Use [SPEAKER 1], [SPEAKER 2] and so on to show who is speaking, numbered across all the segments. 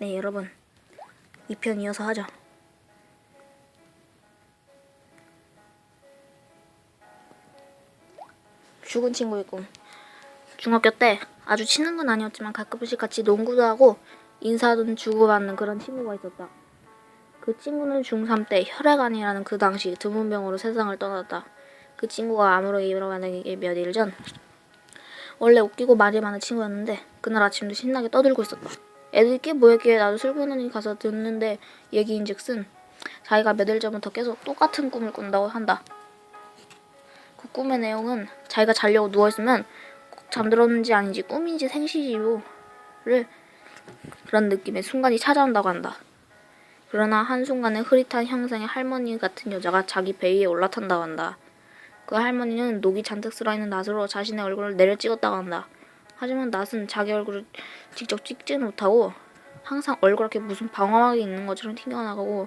[SPEAKER 1] 네, 여러분. 2편 이어서 하죠. 죽은 친구의 꿈. 중학교 때 아주 친한 건 아니었지만 가끔씩 같이 농구도 하고 인사도 주고받는 그런 친구가 있었다. 그 친구는 중3 때 혈액암이라는 그 당시 드문 병으로 세상을 떠났다. 그 친구가 암으로 일어나기 몇 일 전 원래 웃기고 말이 많은 친구였는데 그날 아침도 신나게 떠들고 있었다. 애들끼리 모였기에 나도 슬그머니 가서 듣는데 얘기인즉슨 자기가 몇 일 전부터 계속 똑같은 꿈을 꾼다고 한다. 그 꿈의 내용은 자기가 자려고 누워있으면 꼭 잠들었는지 아닌지 꿈인지 생시지요를 그런 느낌의 순간이 찾아온다고 한다. 그러나 한순간에 흐릿한 형상의 할머니 같은 여자가 자기 배 위에 올라탄다고 한다. 그 할머니는 녹이 잔뜩 쓸어있는 낫으로 자신의 얼굴을 내려 찍었다고 한다. 하지만 낫은 자기 얼굴을 직접 찍지는 못하고 항상 얼굴에 무슨 방황하게 있는 것처럼 튕겨나가고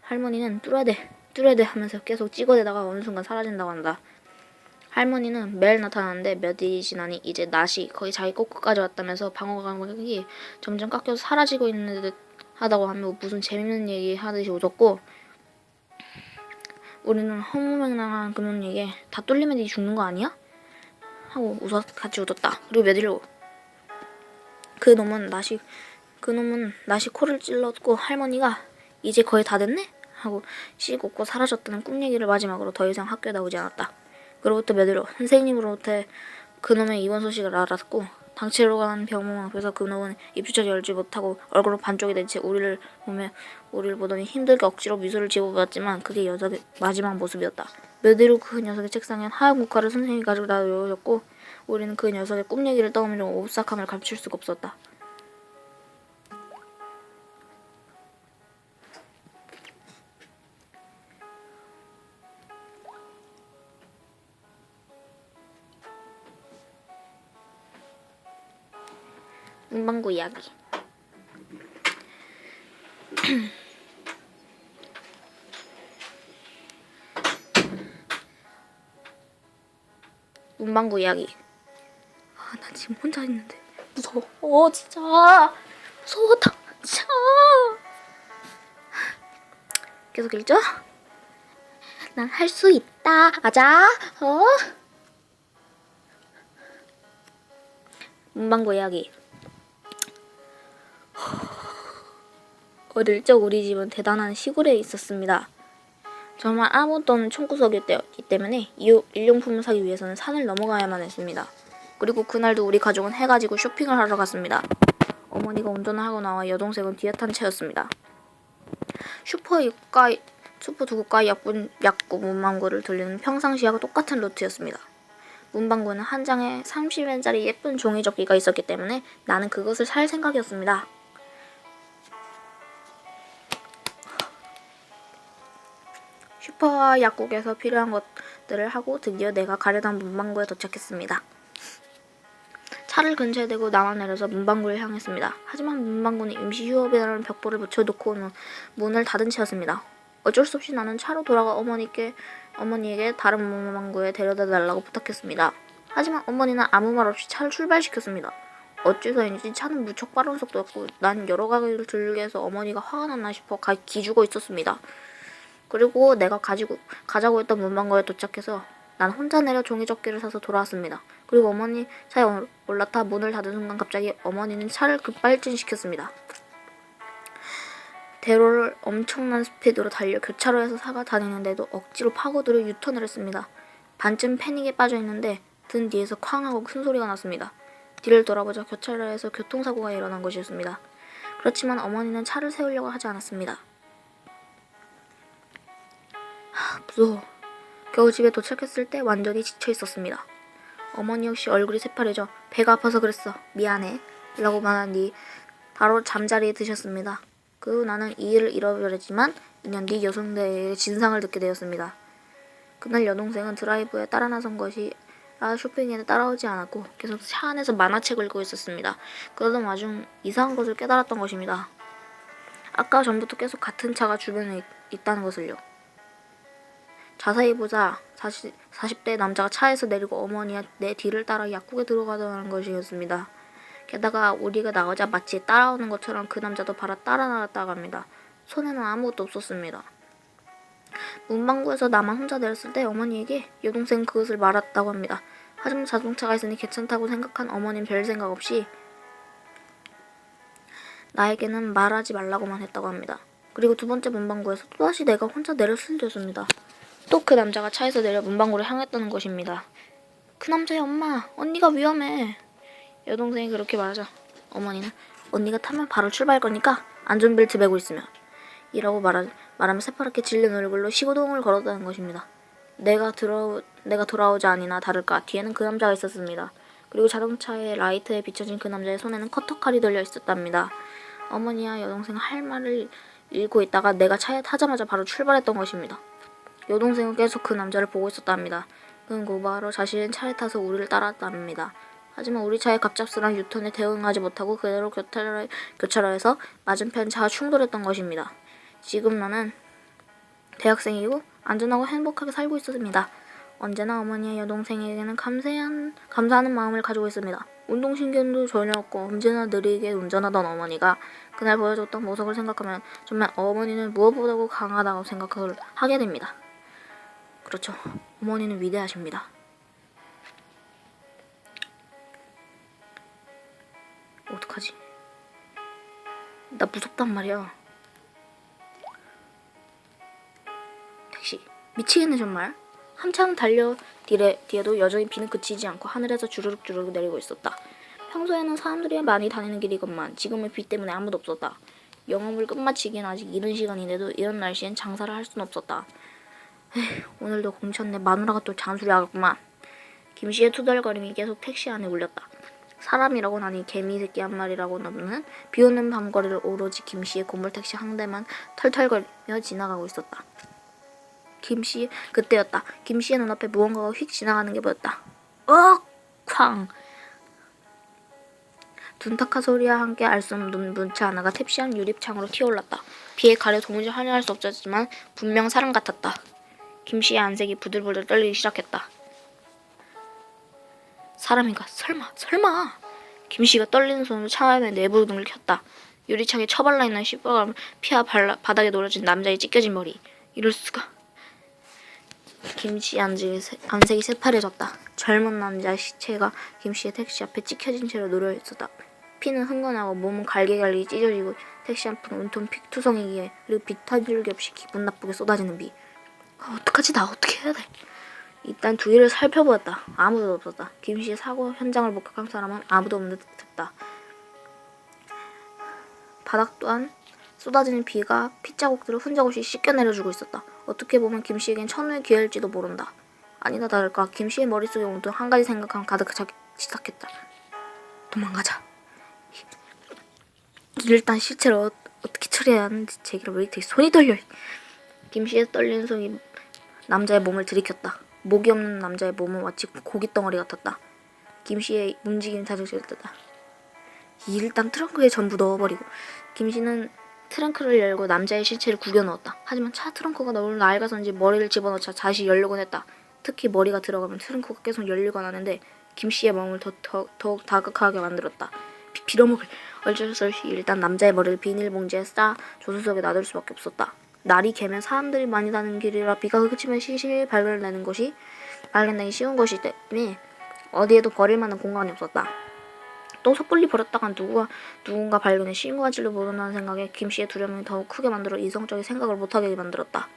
[SPEAKER 1] 할머니는 뚫어야 돼 하면서 계속 찍어대다가 어느 순간 사라진다고 한다. 할머니는 매일 나타나는데 몇 일이 지나니 이제 낫이 거의 자기 꼬끝까지 왔다면서 방어감각이 점점 깎여서 사라지고 있는 듯 하다고 하며 무슨 재밌는 얘기 하듯이 웃었고, 우리는 허무맹랑한 그놈 얘기에 다 뚫리면 니 죽는 거 아니야? 하고 같이 웃었다. 그리고 몇 일 후 그놈은 낫이 코를 찔렀고 할머니가 이제 거의 다 됐네? 하고 씩 웃고 사라졌다는 꿈 얘기를 마지막으로 더 이상 학교에 나오지 않았다. 그로부터 몇 일 후 선생님으로부터 그놈의 입원 소식을 알았고 당치러 가는 병원 앞에서 그놈은 입주처 열지 못하고 얼굴로 반쪽이 된 채 우리를 보더니 힘들게 억지로 미소를 지어보았지만 그게 여자의 마지막 모습이었다. 몇 일 후 그 녀석의 책상엔 하얀 국화를 선생님이 가지고 나오셨고 우리는 그 녀석의 꿈 얘기를 떠오르며 오싹함을 감출 수가 없었다. 문방구 이야기. 문방구 이야기. 나 지금 혼자 있는데 무서워. 진짜 무서웠다. 진짜. 계속 읽죠? 난 할 수 있다. 가자. 문방구 이야기. 어릴 적 우리 집은 대단한 시골에 있었습니다. 정말 아무것도 없는 촌구석이었기 때문에 일용품을 사기 위해서는 산을 넘어가야만 했습니다. 그리고 그날도 우리 가족은 해가지고 쇼핑을 하러 갔습니다. 어머니가 운전을 하고 나와 여동생은 뒤에 탄 채였습니다. 슈퍼 두 곳과 약국 문방구를 돌리는 평상시하고 똑같은 루트였습니다. 문방구는 한 장에 30엔짜리 예쁜 종이접기가 있었기 때문에 나는 그것을 살 생각이었습니다. 슈퍼와 약국에서 필요한 것들을 하고 드디어 내가 가려던 문방구에 도착했습니다. 차를 근처에 대고 나와 내려서 문방구를 향했습니다. 하지만 문방구는 임시 휴업이라는 벽보를 붙여놓고 문을 닫은 채였습니다. 어쩔 수 없이 나는 차로 돌아가 어머니에게 다른 문방구에 데려다 달라고 부탁했습니다. 하지만 어머니는 아무 말 없이 차를 출발시켰습니다. 어째서인지 차는 무척 빠른 속도였고 난 여러 가지를 들게 해서 어머니가 화가 났나 싶어 기죽어 있었습니다. 그리고 내가 가자고 했던 문방구에 도착해서 난 혼자 내려 종이접기를 사서 돌아왔습니다. 그리고 어머니 차에 올라타 문을 닫은 순간 갑자기 어머니는 차를 급발진시켰습니다. 대로를 엄청난 스피드로 달려 교차로에서 사가 다니는데도 억지로 파고들어 유턴을 했습니다. 반쯤 패닉에 빠져있는데 등 뒤에서 쾅 하고 큰 소리가 났습니다. 뒤를 돌아보자 교차로에서 교통사고가 일어난 것이었습니다. 그렇지만 어머니는 차를 세우려고 하지 않았습니다. 무서워. 겨우 집에 도착했을 때 완전히 지쳐 있었습니다. 어머니 역시 얼굴이 새파래져 배가 아파서 그랬어. 미안해. 라고 말한 뒤 바로 잠자리에 드셨습니다. 그 후 나는 이 일을 잃어버렸지만 2년 뒤 여동생에게 진상을 듣게 되었습니다. 그날 여동생은 드라이브에 따라 나선 것이 쇼핑에 따라오지 않았고 계속 차 안에서 만화책을 읽고 있었습니다. 그러던 와중 이상한 것을 깨달았던 것입니다. 아까 전부터 계속 같은 차가 주변에 있다는 것을요. 자세히 보자 40대 남자가 차에서 내리고 어머니와 내 뒤를 따라 약국에 들어가더라는 것이었습니다. 게다가 우리가 나오자 마치 따라오는 것처럼 그 남자도 바로 따라 나왔다고 합니다. 손에는 아무것도 없었습니다. 문방구에서 나만 혼자 내렸을 때 어머니에게 여동생은 그것을 말았다고 합니다. 하지만 자동차가 있으니 괜찮다고 생각한 어머니는 별 생각 없이 나에게는 말하지 말라고만 했다고 합니다. 그리고 두 번째 문방구에서 또다시 내가 혼자 내렸을 때였습니다. 또 그 남자가 차에서 내려 문방구를 향했다는 것입니다. 그 남자의 엄마, 언니가 위험해. 여동생이 그렇게 말하자 어머니는 언니가 타면 바로 출발할 거니까 안전벨트 매고 있으면 이라고 말하며 새파랗게 질린 얼굴로 시고동을 걸었다는 것입니다. 내가 돌아오지 아니나 다를까 뒤에는 그 남자가 있었습니다. 그리고 자동차의 라이트에 비춰진 그 남자의 손에는 커터칼이 들려 있었답니다. 어머니와 여동생은 할 말을 읽고 있다가 내가 차에 타자마자 바로 출발했던 것입니다. 여동생은 계속 그 남자를 보고 있었답니다. 그는 곧바로 자신의 차에 타서 우리를 따랐답니다. 하지만 우리 차의 갑작스러운 유턴에 대응하지 못하고 그대로 교차로에서 맞은편 차와 충돌했던 것입니다. 지금 나는 대학생이고 안전하고 행복하게 살고 있었습니다. 언제나 어머니와 여동생에게는 감사하는 마음을 가지고 있습니다. 운동신경도 전혀 없고 언제나 느리게 운전하던 어머니가 그날 보여줬던 모습을 생각하면 정말 어머니는 무엇보다도 강하다고 생각을 하게 됩니다. 그렇죠. 어머니는 위대하십니다. 어떡하지? 나 무섭단 말이야. 택시. 미치겠네 정말. 한참 달려 뒤에도 여전히 비는 그치지 않고 하늘에서 주르륵 내리고 있었다. 평소에는 사람들이 많이 다니는 길이건만 지금은 비 때문에 아무도 없었다. 영업을 끝마치기엔 아직 이른 시간인데도 이런 날씨엔 장사를 할 수는 없었다. 오늘도 공쳤네. 마누라가 또 잔소리하겠구만. 김씨의 투덜거림이 계속 택시 안에 울렸다. 사람이라고 나니 개미새끼 한 마리라고 넘는 비오는 밤거리를 오로지 김씨의 고물택시 한 대만 털털거리며 지나가고 있었다. 그때였다. 김씨의 눈앞에 무언가가 휙 지나가는 게 보였다. 쾅! 둔탁한 소리와 함께 알 수 없는 문체 하나가 탭시한 유리창으로 튀어올랐다. 비에 가려 도무지 확인할 수 없었지만 분명 사람 같았다. 김씨의 안색이 부들부들 떨리기 시작했다. 사람인가? 설마. 김씨가 떨리는 손으로 차 안의 내부 등을 켰다. 유리창에 처발라 있는 시뻘건 피와 바닥에 놓여진 남자의 찢겨진 머리. 이럴 수가. 김씨의 안색이 새파래졌다. 젊은 남자의 시체가 김씨의 택시 앞에 찢겨진 채로 놓여 있었다. 피는 흥건하고 몸은 갈기갈기 찢어지고 택시 앞은 온통 픽투성이기에 그리고 빛 한 줄기 없이 기분 나쁘게 쏟아지는 비. 어떡하지? 나 어떻게 해야 돼? 일단 주위를 살펴보았다. 아무도 없었다. 김씨의 사고 현장을 목격한 사람은 아무도 없는 듯했다. 바닥 또한 쏟아지는 비가 핏자국들을 흔적없이 씻겨내려주고 있었다. 어떻게 보면 김씨에겐 천우의 기회일지도 모른다. 아니다 다를까 김씨의 머릿속에 온통 한 가지 생각만 가득 차기 시작했다. 도망가자. 일단 시체를 어떻게 처리해야 하는지 제기를 왜 이렇게 손이 떨려. 김씨의 떨리는 손이 남자의 몸을 들이켰다. 목이 없는 남자의 몸은 마치 고깃덩어리 같았다. 김씨의 움직임이 다져졌다. 일단 트렁크에 전부 넣어버리고 김씨는 트렁크를 열고 남자의 시체를 구겨 넣었다. 하지만 차 트렁크가 너무 낡아서인지 머리를 집어넣자 다시 열려곤 했다. 특히 머리가 들어가면 트렁크가 계속 열리곤 하는데 김씨의 마음을 더욱 다급하게 만들었다. 빌어먹을. 어쩔 수 없이 일단 남자의 머리를 비닐봉지에 싸 조수석에 놔둘 수밖에 없었다. 날이 개면 사람들이 많이 다니는 길이라 비가 그치면 시실 발견되기 쉬운 것이기 때문에 어디에도 버릴 만한 공간이 없었다. 또 섣불리 버렸다간 누군가 발견해 신고할지도 모른다는 생각에 김씨의 두려움이 더욱 크게 만들어 이성적인 생각을 못하게 만들었다.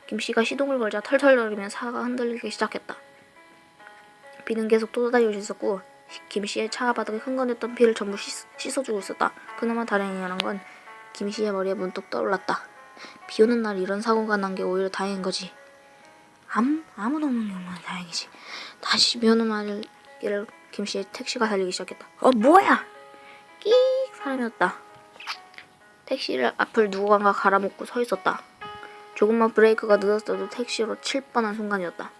[SPEAKER 1] 김씨가 시동을 걸자 털털거리며 차가 흔들리기 시작했다. 비는 계속 쏟아지고 있었고 김씨의 차 바닥에 흥건했던 피를 전부 씻어주고 있었다. 그나마 다행이라는 건 김씨의 머리에 문득 떠올랐다. 비 오는 날 이런 사고가 난 게 오히려 다행인 거지. 아무도 없는 경우는 다행이지. 다시 비 오는 날길을 김씨의 택시가 달리기 시작했다. 뭐야! 끼익 사람이었다. 택시를 앞을 누군가 갈아먹고 서 있었다. 조금만 브레이크가 늦었어도 택시로 칠 뻔한 순간이었다.